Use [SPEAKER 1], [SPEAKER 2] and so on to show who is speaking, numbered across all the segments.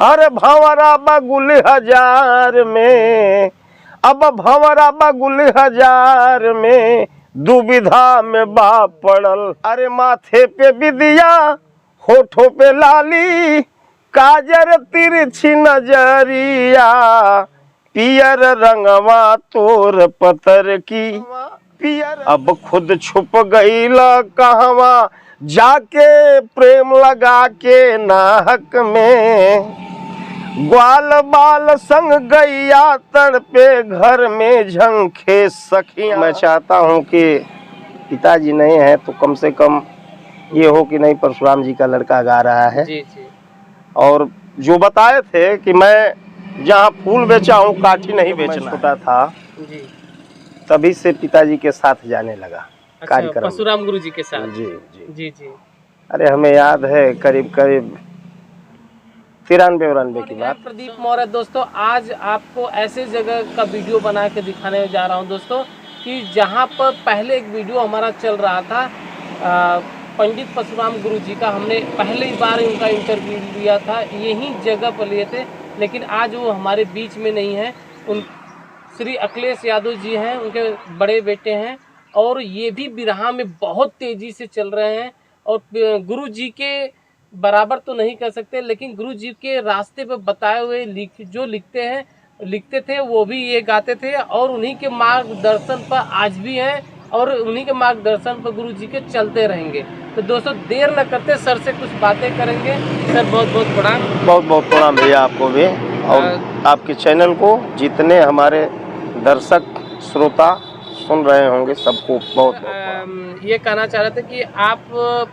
[SPEAKER 1] अरे भंवरा बगुल हजार में, अब भंवरा बगुल हजार में दुविधा में बाप पड़ल। अरे माथे पे बिदिया होठों पे लाली, काजर तिरछी नजरिया, पियर रंगवा तोर पतर की पियर। अब खुद छुप गईला कहवा जाके प्रेम लगा के नाहक में, ग्वाल बाल संग गैया तड़पे घर में झंखे सखियां। मैं चाहता हूं कि पिताजी नहीं है तो कम से कम ये हो कि नहीं परशुराम जी का लड़का गा रहा है।
[SPEAKER 2] जी जी।
[SPEAKER 1] और जो बताए थे कि मैं जहाँ फूल बेचा हूँ काठी नहीं बेचना। छोटा था
[SPEAKER 2] जी,
[SPEAKER 1] तभी से पिताजी के साथ जाने लगा।
[SPEAKER 2] अच्छा,
[SPEAKER 1] कार्यक्रम
[SPEAKER 2] परशुराम गुरु जी के साथ।
[SPEAKER 1] जी जी
[SPEAKER 2] जी जी।
[SPEAKER 1] अरे हमें याद है करीब करीब 93-94 की बात।
[SPEAKER 2] प्रदीप मौर्य दोस्तों, आज आपको ऐसे जगह का वीडियो बना के दिखाने जा रहा हूं दोस्तों कि जहां पर पहले एक वीडियो हमारा चल रहा था पंडित परशुराम गुरु जी का। हमने पहली बार उनका इंटरव्यू लिया था, यही जगह पर लिए थे, लेकिन आज वो हमारे बीच में नहीं है। उन श्री अखिलेश यादव जी हैं, उनके बड़े बेटे हैं, और ये भी बिरहा में बहुत तेज़ी से चल रहे हैं। और गुरु जी के बराबर तो नहीं कर सकते, लेकिन गुरु जी के रास्ते पर बताए हुए लिखते थे वो भी ये गाते थे, और उन्हीं के मार्गदर्शन पर आज भी हैं, और उन्हीं के मार्गदर्शन पर गुरु जी के चलते रहेंगे। तो दोस्तों देर न करते सर से कुछ बातें करेंगे। सर बहुत बहुत प्रणाम।
[SPEAKER 1] बहुत बहुत प्रणाम भैया आपको भी, और आपके चैनल को जितने हमारे दर्शक श्रोता सुन रहे होंगे सबको बहुत
[SPEAKER 2] ये कहना चाह रहे थे कि आप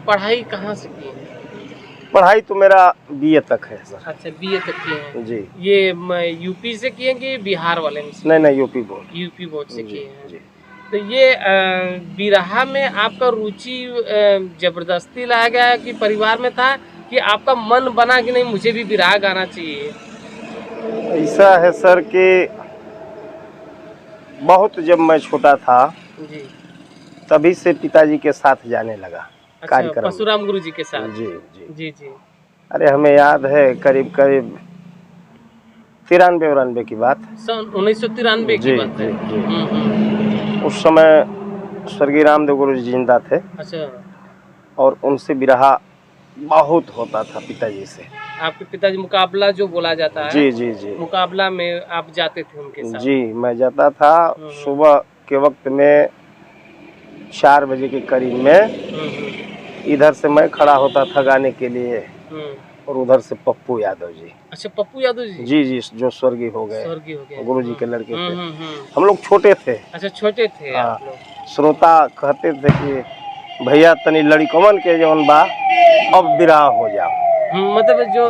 [SPEAKER 2] पढ़ाई कहाँ से किए हैं?
[SPEAKER 1] पढ़ाई तो मेरा बीए तक है सर।
[SPEAKER 2] अच्छा, बीए तक किए हैं
[SPEAKER 1] जी।
[SPEAKER 2] ये यूपी से किए कि बिहार वाले में?
[SPEAKER 1] नहीं यूपी बोर्ड।
[SPEAKER 2] यूपी बोर्ड से किए हैं
[SPEAKER 1] जी।
[SPEAKER 2] तो ये बिरहा में आपका रुचि जबरदस्ती लाया गया कि परिवार में था, कि आपका मन बना कि नहीं मुझे भी बिरहा गाना चाहिए?
[SPEAKER 1] ऐसा है सर कि बहुत जब मैं छोटा था
[SPEAKER 2] जी,
[SPEAKER 1] तभी से पिताजी के साथ जाने लगा।
[SPEAKER 2] अच्छा,
[SPEAKER 1] कार्यक्रम
[SPEAKER 2] परशुराम गुरु जी के साथ।
[SPEAKER 1] जी जी
[SPEAKER 2] जी जी।
[SPEAKER 1] अरे हमें याद है करीब करीब 93-94 की बात।
[SPEAKER 2] सन 1993 की बात है।
[SPEAKER 1] जी। उस समय स्वर्गीय रामदेव गुरु जी जिंदा थे।
[SPEAKER 2] अच्छा,
[SPEAKER 1] और उनसे बिरहा बहुत होता था पिताजी से।
[SPEAKER 2] आपके पिताजी मुकाबला जो बोला जाता है,
[SPEAKER 1] जी जी जी,
[SPEAKER 2] मुकाबला में आप जाते थे उनके साथ?
[SPEAKER 1] जी मैं जाता था। सुबह के वक्त में 4 बजे के करीब में इधर से मैं खड़ा होता था गाने के लिए, और उधर से पप्पू यादव जी।
[SPEAKER 2] अच्छा, पप्पू यादव जी?
[SPEAKER 1] जी जी, जो स्वर्गीय हो गए, गुरु जी के लड़के थे। हम लोग छोटे थे।
[SPEAKER 2] अच्छा, छोटे थे आप लोग।
[SPEAKER 1] श्रोता कहते थे कि भैया तनी लड़कमन के जौन बा अब बिरहा हो जाओ,
[SPEAKER 2] मतलब जो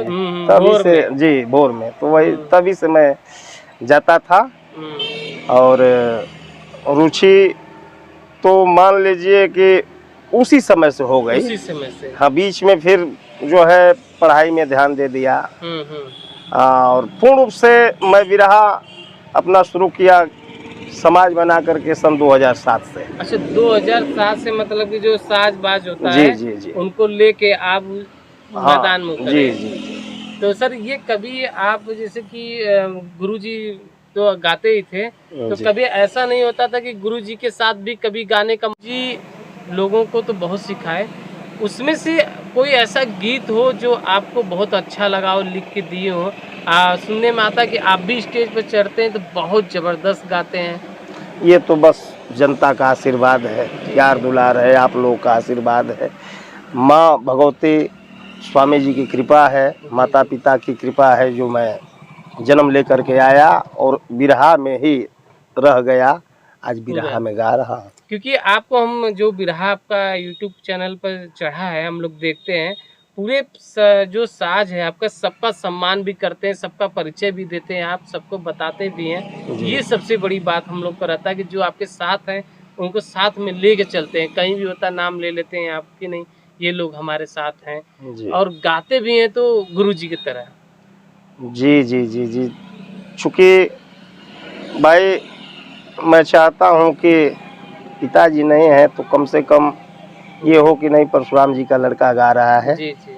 [SPEAKER 1] तभी से जी भोर में, तो वही तभी से मैं जाता था। और रुचि तो मान लीजिए कि उसी समय से हो गई।
[SPEAKER 2] उसी समय से?
[SPEAKER 1] हाँ, बीच में फिर जो है पढ़ाई में ध्यान दे दिया। और पूर्ण रूप से मैं बिरहा अपना शुरू किया समाज बना करके सन 2007 से।
[SPEAKER 2] अच्छा, 2007 से, मतलब कि जो साज बाज होता
[SPEAKER 1] जी,
[SPEAKER 2] है
[SPEAKER 1] जी, जी।
[SPEAKER 2] उनको लेके आप मैदान में उतरे।
[SPEAKER 1] जी जी।
[SPEAKER 2] तो सर ये कभी आप जैसे कि गुरुजी तो गाते ही थे, तो कभी ऐसा नहीं होता था कि गुरुजी के साथ भी कभी गाने का जी लोगों को तो बहुत सिखाए, उसमें से कोई ऐसा गीत हो जो आपको बहुत अच्छा लगा हो, लिख के दिए हो? सुनने में आता कि आप भी स्टेज पर चढ़ते हैं तो बहुत ज़बरदस्त गाते हैं।
[SPEAKER 1] ये तो बस जनता का आशीर्वाद है, प्यार दुलार है, आप लोगों का आशीर्वाद है, माँ भगवती स्वामी जी की कृपा है, माता पिता की कृपा है, जो मैं जन्म लेकर के आया और बिरहा में ही रह गया। आज बिरहा में गा रहा हूँ।
[SPEAKER 2] क्योंकि आपको हम जो बिरहा आपका यूट्यूब चैनल पर चढ़ा है, हम लोग देखते हैं, पूरे जो साज है आपका सबका सम्मान भी करते हैं, सबका परिचय भी देते हैं, आप सबको बताते भी हैं। ये सबसे बड़ी बात हम लोग को रहता है कि जो आपके साथ हैं उनको साथ में ले के चलते हैं। कहीं भी होता नाम ले लेते हैं आपकी, नहीं ये लोग हमारे साथ हैं, और गाते भी हैं तो गुरु जी की तरह।
[SPEAKER 1] जी जी जी जी। चूँकि भाई मैं चाहता हूँ कि पिताजी नहीं है तो कम से कम ये हो कि नहीं परशुराम जी का लड़का गा रहा है।
[SPEAKER 2] जी जी।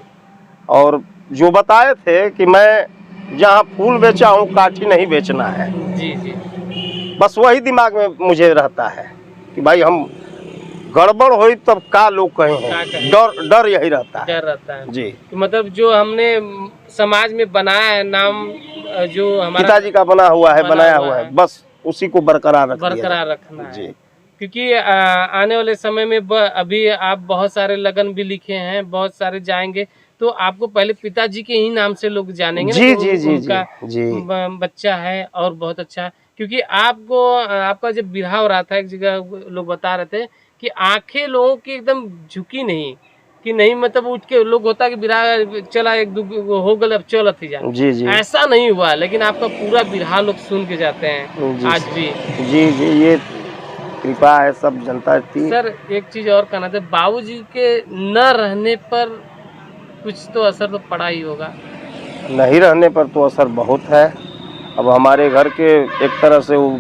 [SPEAKER 1] और जो बताए थे कि मैं जहाँ फूल बेचा हूँ काठी नहीं बेचना है।
[SPEAKER 2] जी जी।
[SPEAKER 1] बस वही दिमाग में मुझे रहता है कि भाई हम गड़बड़ हुई तब का लोग कहें, डर डर यही रहता है।
[SPEAKER 2] डर रहता है
[SPEAKER 1] जी।
[SPEAKER 2] तो मतलब जो हमने समाज में बनाया है नाम, जो हमारा
[SPEAKER 1] पिताजी का बना हुआ है, बनाया हुआ है, बस उसी को बरकरार
[SPEAKER 2] रखना है।
[SPEAKER 1] जी।
[SPEAKER 2] क्योंकि आने वाले समय में अभी आप बहुत सारे लगन भी लिखे हैं, बहुत सारे जाएंगे तो आपको पहले पिताजी के ही नाम से लोग जानेंगे।
[SPEAKER 1] जी
[SPEAKER 2] ना
[SPEAKER 1] जी जी
[SPEAKER 2] उनका
[SPEAKER 1] जी
[SPEAKER 2] बच्चा है और बहुत अच्छा है। क्योंकि आपको आपका जब बिरहा हो रहा था एक जगह लोग बता रहे थे कि आंखें लोगों की एकदम झुकी नहीं, कि नहीं मतलब उठ के लोग होता है कि बिरहा चला एक दो हो गल अब चल थी जा,
[SPEAKER 1] जी जी।
[SPEAKER 2] ऐसा नहीं हुआ। लेकिन आपका पूरा बिरहा लोग सुन के जाते हैं
[SPEAKER 1] जी
[SPEAKER 2] आज भी।
[SPEAKER 1] जी जी, ये कृपा है सब जनता की।
[SPEAKER 2] सर एक चीज और कहना था, बाबूजी के न रहने पर कुछ तो असर तो पड़ा ही होगा।
[SPEAKER 1] नहीं रहने पर तो असर बहुत है। अब हमारे घर के एक तरह से वो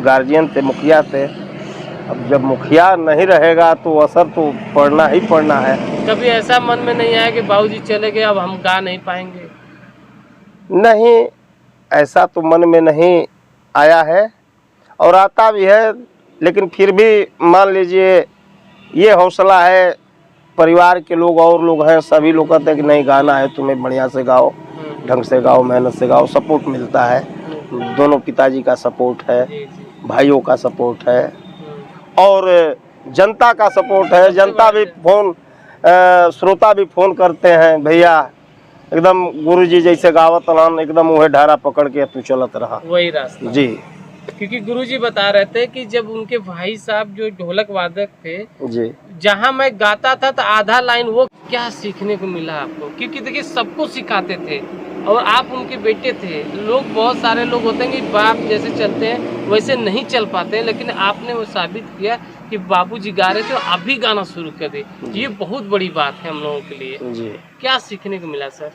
[SPEAKER 1] गार्जियन थे, मुखिया थे। अब जब मुखिया नहीं रहेगा तो असर तो पड़ना ही पड़ना है।
[SPEAKER 2] कभी ऐसा मन में नहीं आया कि बाबूजी चले गए अब हम गा नहीं पाएंगे?
[SPEAKER 1] नहीं, ऐसा तो मन में नहीं आया है और आता भी है, लेकिन फिर भी मान लीजिए ये हौसला है, परिवार के लोग और लोग हैं, सभी लोग कहते हैं कि नहीं गाना है तुम्हें, बढ़िया से गाओ, ढंग से गाओ, मेहनत से गाओ। सपोर्ट मिलता है, दोनों पिताजी का सपोर्ट है, भाइयों का सपोर्ट है और जनता का सपोर्ट है। जनता भी फोन, श्रोता भी फोन करते हैं, भैया एकदम गुरुजी जैसे गावत रहन, एकदम वही ढारा पकड़ के तू चलत रहा,
[SPEAKER 2] वही रास्ता।
[SPEAKER 1] जी।
[SPEAKER 2] क्योंकि गुरुजी बता रहे थे कि जब उनके भाई साहब जो ढोलक वादक थे
[SPEAKER 1] जी,
[SPEAKER 2] जहाँ मैं गाता था तो आधा लाइन वो क्या सीखने को मिला आपको? क्योंकि देखिए सबको सिखाते थे और आप उनके बेटे थे। लोग बहुत सारे लोग होते हैं कि बाप जैसे चलते हैं वैसे नहीं चल पाते हैं, लेकिन आपने वो साबित किया कि बाबूजी गा रहे थे और आप भी गाना शुरू कर दे। ये बहुत बड़ी बात है हम लोगों के लिए।
[SPEAKER 1] जी।
[SPEAKER 2] क्या सीखने को मिला सर?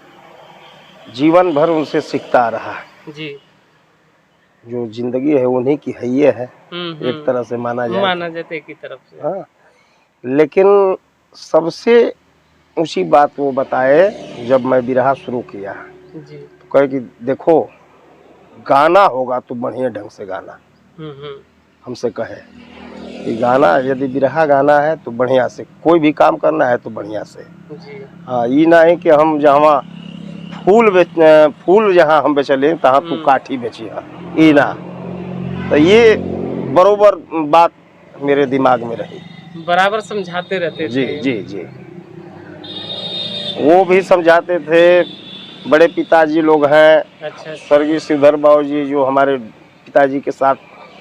[SPEAKER 1] जीवन भर उनसे सीखता रहा
[SPEAKER 2] जी।
[SPEAKER 1] जो जिंदगी है उन्हीं की है, ये है एक तरह से माना
[SPEAKER 2] जाए की तरफ से।
[SPEAKER 1] हाँ, लेकिन सबसे ऊंची बात वो बताए जब मैं बिरहा शुरू किया
[SPEAKER 2] जी।
[SPEAKER 1] तो कहे कि देखो गाना होगा तो बढ़िया ढंग से गाना। हमसे कहे कि गाना यदि बिरहा गाना है तो बढ़िया से, कोई भी काम करना है तो बढ़िया से। हाँ, ये ना है कि हम जहाँ फूल जहाँ हम बेचले तहाँ तू काठी बेची है, ई ना। तो ये बरोबर बात मेरे दिमाग में रही,
[SPEAKER 2] बराबर समझाते रहते
[SPEAKER 1] जी
[SPEAKER 2] थे।
[SPEAKER 1] जी जी। वो भी समझाते थे, बड़े पिताजी लोग हैं। अच्छा। स्वर्गीय श्रीधर बाबू जी जो हमारे पिताजी के साथ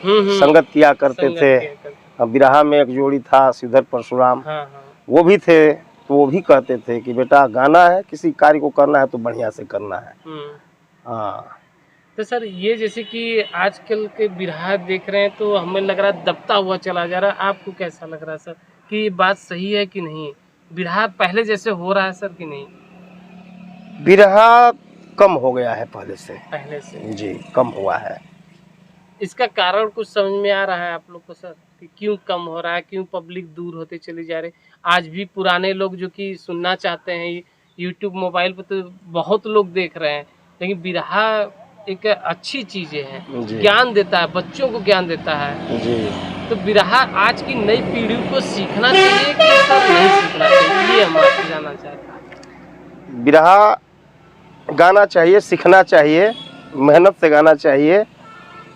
[SPEAKER 1] संगत किया करते थे। बिरहा में एक जोड़ी था श्रीधर परशुराम, वो भी थे। तो वो भी कहते थे कि बेटा गाना है, किसी कार्य को करना है तो बढ़िया से करना है। हाँ।
[SPEAKER 2] तो सर ये जैसे कि आजकल के बिरहा देख रहे हैं तो हमें लग रहा है दबता हुआ चला जा रहा है। आपको कैसा लग रहा है सर कि ये बात सही है कि नहीं? बिरहा पहले जैसे हो रहा है सर कि नहीं?
[SPEAKER 1] बिरहा कम हो गया है पहले से जी, कम हुआ है।
[SPEAKER 2] इसका कारण कुछ समझ में आ रहा है आप लोग को सर कि क्यों कम हो रहा है, क्यों पब्लिक दूर होते चले जा रहे? आज भी पुराने लोग जो कि सुनना चाहते हैं, यूट्यूब मोबाइल पर तो बहुत लोग देख रहे हैं, लेकिन बिरहा एक अच्छी चीजें हैं, ज्ञान देता है, बच्चों को ज्ञान देता है जी। तो बिरहा आज की नई पीढ़ी को सीखना चाहिए कि सर नहीं सीखना चाहिए, ये हम आपसे जानना चाहते हैं।
[SPEAKER 1] बिरहा गाना चाहिए, सीखना चाहिए, मेहनत से गाना चाहिए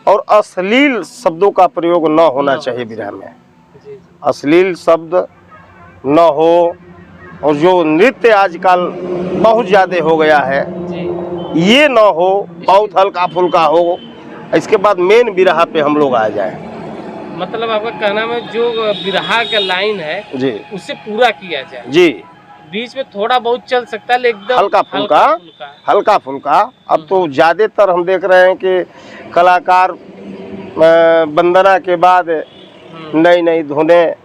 [SPEAKER 1] और अश्लील शब्दों का प्रयोग न होना चाहिए बिरहा में। अश्लील शब्द न हो, और जो नृत्य आजकल बहुत ज़्यादा हो गया है ये न हो, बहुत हल्का फुल्का हो। इसके बाद मेन बिरहा पे हम लोग आ जाए।
[SPEAKER 2] मतलब आपका कहना में जो बिरहा का लाइन है जी उससे पूरा किया जाए
[SPEAKER 1] जी।
[SPEAKER 2] बीच में थोड़ा बहुत चल सकता है लेकिन
[SPEAKER 1] हल्का फुल्का। अब तो ज्यादातर हम देख रहे हैं कि कलाकार वंदना के बाद नई नई धुनें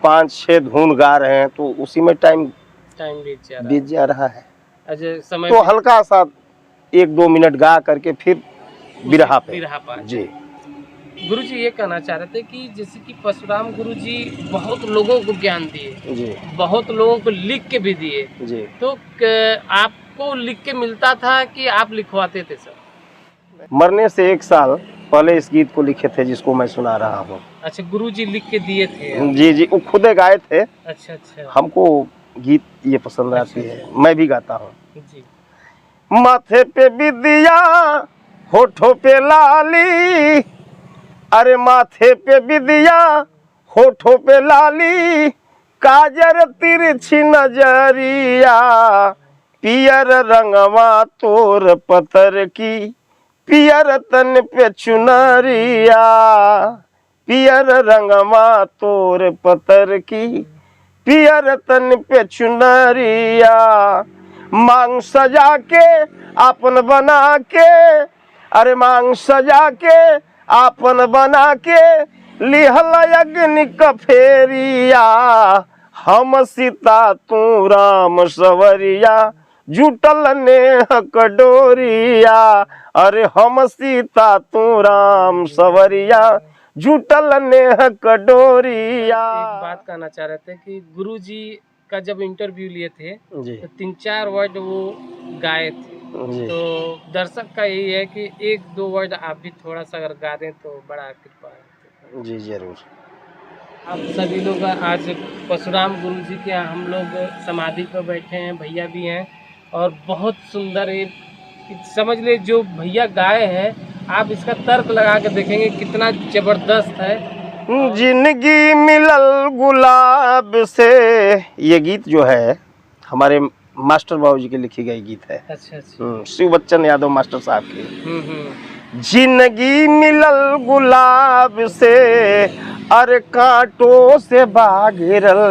[SPEAKER 1] 5-6 धुन गा रहे हैं, तो उसी में टाइम बीत जा रहा है। समय तो हल्का सा 1-2 मिनट गा करके फिर बिरहा पे जी।
[SPEAKER 2] गुरु जी ये कहना चाह रहे थे कि जैसे कि परशुराम गुरु जी बहुत लोगों को ज्ञान दिए
[SPEAKER 1] जी
[SPEAKER 2] बहुत लोगों को लिख के भी दिए
[SPEAKER 1] जी।
[SPEAKER 2] तो आपको लिख के मिलता था कि आप लिखवाते थे सर?
[SPEAKER 1] मरने से 1 साल पहले इस गीत को लिखे थे जिसको मैं सुना रहा हूँ।
[SPEAKER 2] अच्छा, गुरु जी लिख के दिए थे?
[SPEAKER 1] जी जी, वो खुद गाए थे।
[SPEAKER 2] अच्छा अच्छा।
[SPEAKER 1] हमको गीत ये पसंद आती है, मैं भी गाता हूँ।
[SPEAKER 2] जी।
[SPEAKER 1] माथे पे बिंदिया होठों पे लाली, अरे माथे पे बिंदिया होठों पे लाली, काजर तिरछी नजरिया, पियर रंगवा तोर पतर की, पियर तन पे चुनरिया, पियर रंगवा तोर पतर की, पियर तन पे चुनरिया, मांग सजा के आपन बना के, अरे मांग सजा के आपन बना के, लिहल अग्नि कफेरिया, हम सीता तू राम सवरिया, जुटल नेह कटोरिया, अरे हम सीता तू राम सवरिया, जुटल नेह कटोरिया।
[SPEAKER 2] एक बात कहना चाह रहे थे कि गुरु जी का जब इंटरव्यू लिए थे
[SPEAKER 1] जी
[SPEAKER 2] तो 3-4 वर्ड वो गाए थे,
[SPEAKER 1] जी
[SPEAKER 2] तो दर्शक का यही है कि 1-2 वर्ड आप भी थोड़ा सा अगर गा दें तो बड़ा कृपा है।
[SPEAKER 1] जी जरूर।
[SPEAKER 2] आप सभी लोग आज परशुराम गुरु जी के हम लोग समाधि पर बैठे हैं, भैया भी हैं और बहुत सुंदर एक समझ ले जो भैया गाए हैं, आप इसका तर्क लगा के देखेंगे कितना जबरदस्त है।
[SPEAKER 1] जिंदगी मिलल गुलाब से, ये गीत जो है हमारे मास्टर बाबू जी के लिखी गई गीत है।
[SPEAKER 2] अच्छा अच्छा।
[SPEAKER 1] शिव बच्चन यादव मास्टर साहब की।
[SPEAKER 2] हम्म।
[SPEAKER 1] जिंदगी मिलल गुलाब से, अरे कांटों से बाघिरल,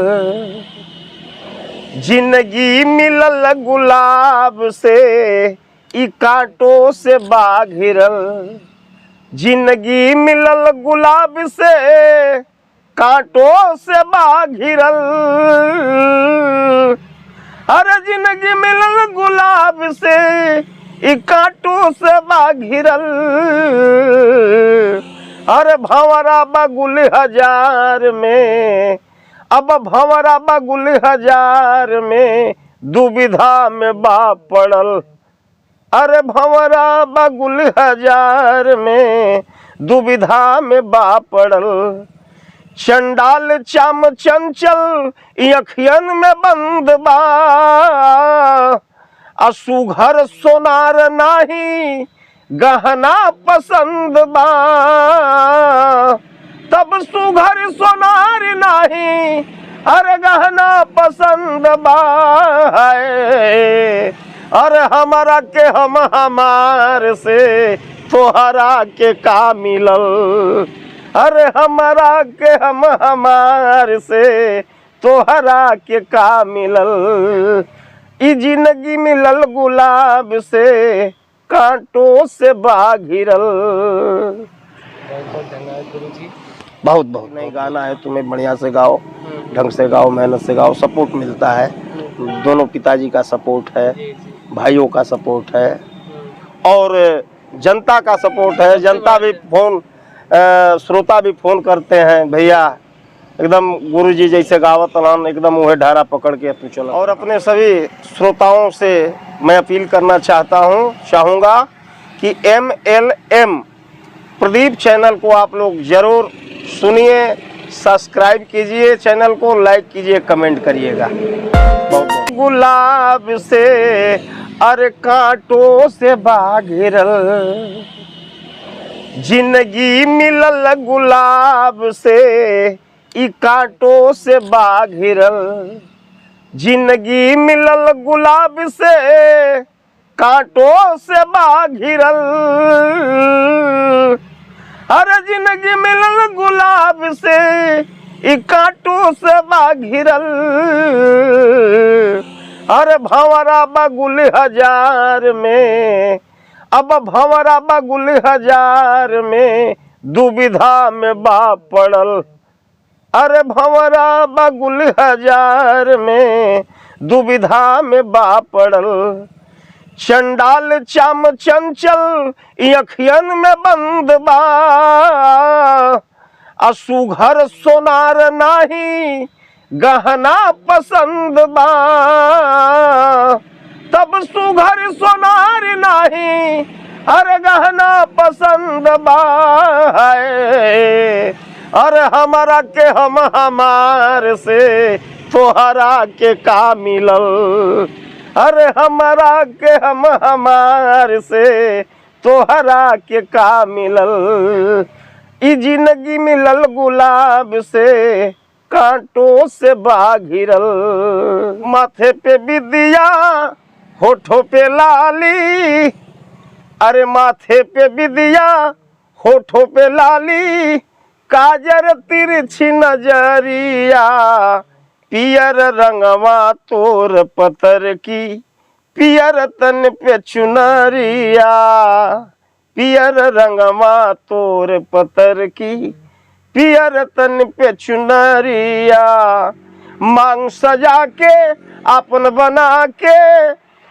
[SPEAKER 1] जिंदगी मिलल गुलाब से, ई कांटों से बाघिरल, जिंदगी मिलल गुलाब से, कांटों से बाघिरल, अरे जिंदगी मिलल गुलाब से, ई कांटों से बाघिरल, अरे भंवरा बगुल हजार में, अब भंवरा बगुल हजार में, दुविधा में बा पड़ल, अरे भंवरा बगुल हजार में, दुविधा में बा पड़ल, चंडाल चाम चंचल अखियन में बंद बा, असुघर सोनार नाही गहना पसंद बा, तब सुघर सोनार नाही अरे गहना पसंद बा, अरे हमारा के हम हमार से तोहरा के का मिलल, अरे हमारा के हम हमार से तोहरा के का मिलल, ई जिंदगी मिलल गुलाब से, कांटों से बाघिरल।
[SPEAKER 2] बहुत बहुत धन्यवाद गुरु जी।
[SPEAKER 1] बहुत बहुत नहीं गाना है तुम्हें बढ़िया से गाओ, ढंग से गाओ, मेहनत से गाओ, सपोर्ट मिलता है, दोनों पिताजी का सपोर्ट है, भाइयों का सपोर्ट है और जनता का सपोर्ट है। जनता भी फोन, श्रोता भी फोन करते हैं, भैया एकदम गुरुजी जैसे गावत लान एकदम वह ढारा पकड़ के तू चलो। और अपने सभी श्रोताओं से मैं अपील करना चाहूँगा कि MLM प्रदीप चैनल को आप लोग जरूर सुनिए, सब्सक्राइब कीजिए, चैनल को लाइक कीजिए, कमेंट करिएगा। गुलाब से अरे कांटों से बाघिरल, जिंदगी मिलल गुलाब से, ई कांटों से बाघिरल, जिंदगी मिलल गुलाब से, कांटों से बाघिरल, अरे जिंदगी मिलल गुलाब से, ई कांटों से बाघिरल, अरे भंवरा बगुल हजार में, अब भंवरा बगुल हजार में, दुविधा में बा पड़ल, अरे भंवरा बगुल हजार में, दुविधा में बा पड़ल, चंडाल चाम चंचल अखियन में बंद बा, असुघर सोनार नाही गहना पसंद बा, तब सुघर सोनार नाही अरे गहना पसंद बा। अरे हमारा के हम हमार से तोहरा के का मिलल, अरे हमारा के हम हमार से तोहरा के का मिलल। ई जिंदगी मिलल गुलाब से कांटों से बा घिरल। माथे पे बिदिया होठों पे लाली, अरे माथे पे बिदिया होठों पे लाली, काजर तिरछी नजरिया, पियर रंगवा तोर पतर की, पियर तन पे चुनरिया, पियर रंगवा तोर पतर की, पियर तन पे चुनरिया। मांग सजा के आपन बना के,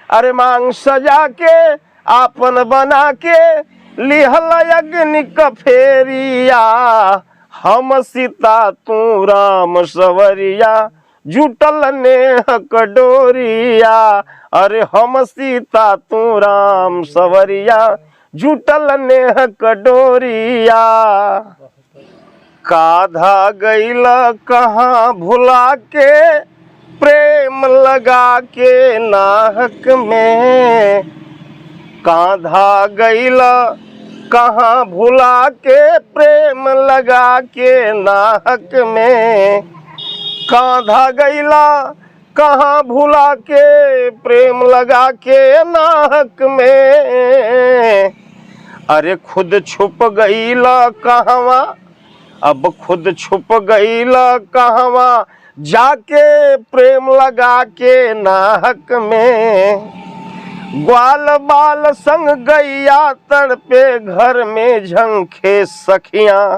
[SPEAKER 1] अरे मांग सजा के आपन बना के, लिहल अग्नि कफेरिया, हम सीता तू राम सवरिया, जुटल नेह कटोरिया। अरे हम सीता तू राम सवरिया, जुटल नेह कटोरिया। काधा गईल कहाँ भुला के, प्रेम लगा के नाहक में, कांधा गईल कहाँ भुला के, प्रेम लगा के नाहक में, कांधा गईला कहाँ भुला के, प्रेम लगा के नाहक में। अरे खुद छुप गईला कहवा, अब खुद छुप गईला कहवा, जाके प्रेम लगा के नाहक में। ग्वाल बाल संग गैया तड़पे घर में झंखे सखियां,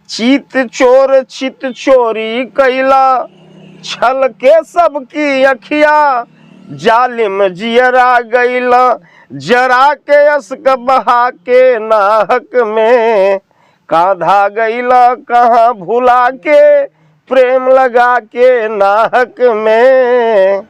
[SPEAKER 1] चीत चोर चित चोरी कैला, छल के सबकी अखिया, जालिम जियरा गैला, जरा के अस्क बहा के नाहक में। कांधा गैला कहाँ भुला के, प्रेम लगा के नाहक में।